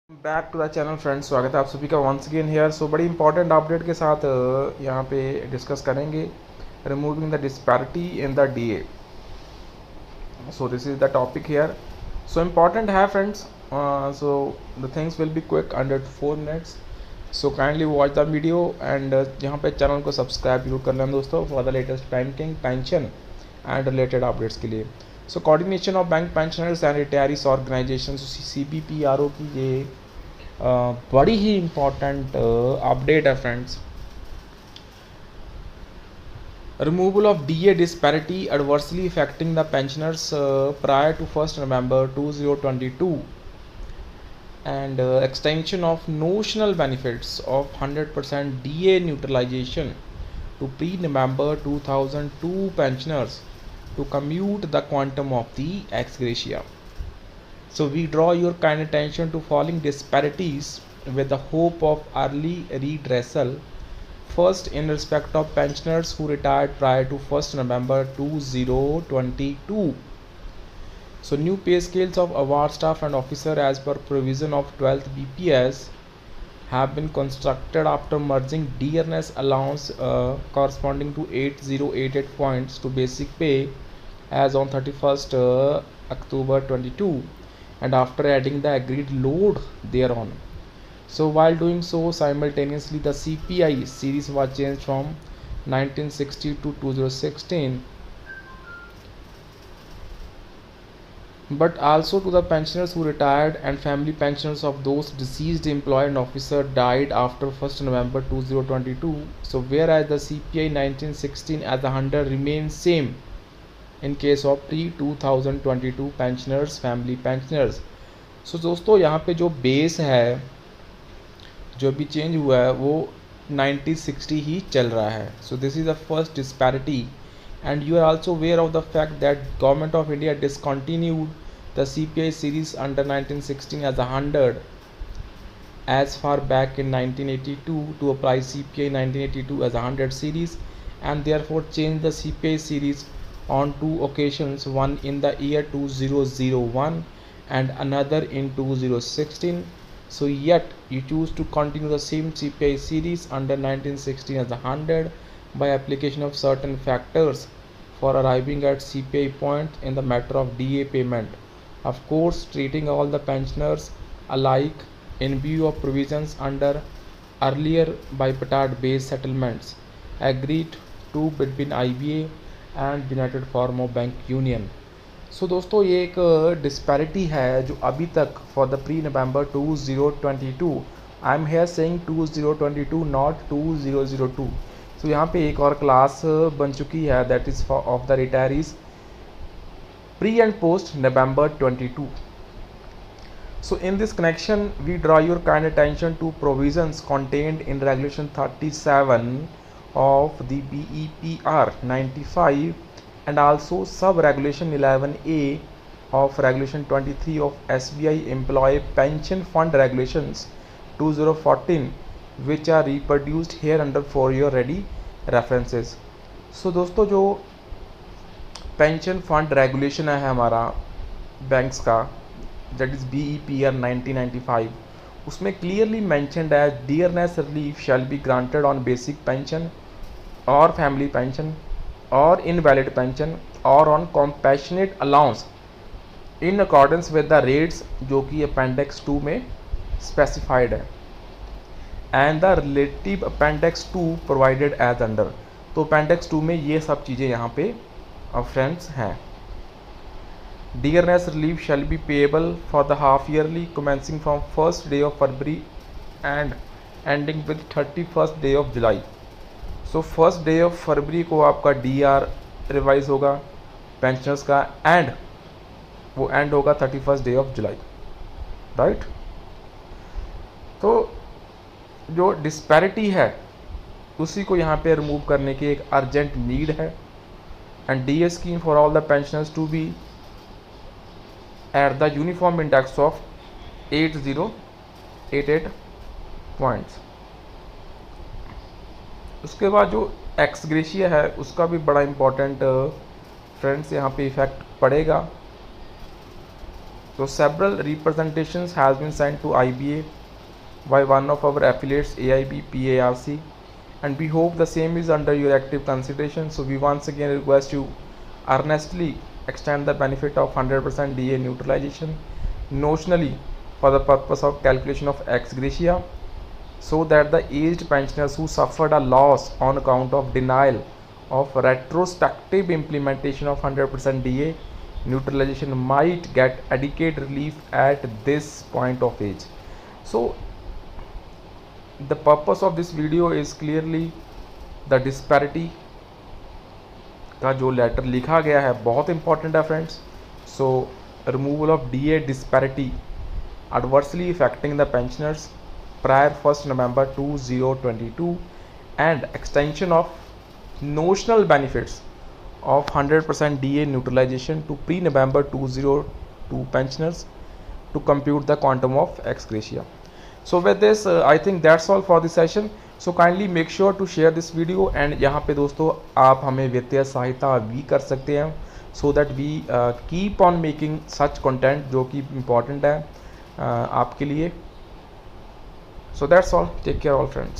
Back to the channel friends, स्वागत है आप सभी का वंस अगेन हेयर। सो बड़ी इंपॉर्टेंट अपडेट के साथ यहाँ पे डिस्कस करेंगे removing the disparity in the DA. So this is the topic here. So important है friends. So the things will be quick under 4 minutes. So kindly watch the video and यहाँ पे channel को subscribe जरूर कर लें दोस्तों for the latest banking, pension and related updates के लिए। So coordination of bank pensioners and retirees organization CBPRO की ये बड़ी ही इम्पॉर्टेंट अपडेट है friends. Removal of DA disparity adversely affecting the pensioners prior to 1st November 2022 and extension of notional benefits of 100% DA neutralization to pre-November 2002 pensioners to commute the quantum of the ex gratia. So we draw your kind attention to following disparities with the hope of early redressal. First, in respect of pensioners who retired prior to 1st November 2022. So new pay scales of award staff and officer as per provision of 12th BPS have been constructed after merging dearness allowance corresponding to 8088 points to basic pay as on 31st October 22 and after adding the agreed load thereon. So while doing so, simultaneously the CPI series was changed from 1960 to 2016, but also to the pensioners who retired and family pensioners of those deceased employee and officer died after 1st November 2022. So whereas the CPI 1916 as a 100 remains same in case of pre-2022 pensioners, family pensioners. So दोस्तों यहाँ पे जो base है जो भी change हुआ है वो 1960 ही चल रहा है. So this is the first disparity and you are also aware of the fact that Government of India discontinued the CPI series under 1916 as a 100 as far back in 1982 to apply CPI 1982 as a 100 series and therefore changed the CPI series on two occasions, one in the year 2001 and another in 2016. So yet you choose to continue the same CPI series under 1916 as a 100 by application of certain factors for arriving at CPI point in the matter of DA payment. Of course, treating all the pensioners alike in view of provisions under earlier bipartite based settlements agreed to between IBA and united forum of bank union. So दोस्तों ये एक disparity है जो अभी तक for the pre November 2022, I am here saying 2022 not 2002. So यहाँ पे एक और क्लास बन चुकी है that is for of the retirees pre and post November 22. So in this connection we draw your kind attention to provisions contained in regulation 37 of the BEPR 95 and also sub regulation 11A of regulation 23 of SBI employee pension fund regulations 2014 which are reproduced here under for your ready references. So दोस्तों जो pension fund regulation है हमारा banks का that is BEPR 1995, उसमें clearly mentioned है dearness relief shall be granted on basic pension और family pension और invalid pension और on compassionate allowance in accordance with the rates जो कि अपेंडिक्स 2 में स्पेसिफाइड है and the relative appendix 2 provided as under. तो appendix 2 में ये सब चीज़ें यहाँ पे फ्रेंड्स हैं. Dearness relief shall be payable for the half yearly commencing from 1st day of February and ending with 31st day of July. So 1st day of February को आपका DR रिवाइज होगा पेंशनर्स का and वो and होगा 31st day of July, right. तो जो disparity है उसी को यहाँ पे रिमूव करने की एक अर्जेंट नीड है and DA scheme for all the pensioners to be at the uniform index of 8088 points. उसके बाद जो एक्स ग्रेशिया है उसका भी बड़ा इम्पोर्टेंट फ्रेंड्स यहाँ पे इफेक्ट पड़ेगा So several representations has been sent to IBA by one of our affiliates, AIB PARC, and we hope the same is under your active consideration. So we once again request you earnestly extend the benefit of 100% DA neutralization notionally for the purpose of calculation of ex gratia, so that the aged pensioners who suffered a loss on account of denial of retrospective implementation of 100% DA neutralization might get adequate relief at this point of age. So the purpose of this video is clearly the disparity का जो letter लिखा गया है बहुत important है friends. So removal of DA disparity adversely affecting the pensioners prior 1st November 2022 and extension of notional benefits of 100% DA neutralization to pre-November 2002 pensioners to compute the quantum of ex gratia. So with this I think that's all for the session. So kindly make sure to share this video, and यहाँ पे दोस्तों आप हमें वित्तीय सहायता भी कर सकते हैं, so that we keep on making such content जो कि important है आपके लिए. So that's all. Take care all friends.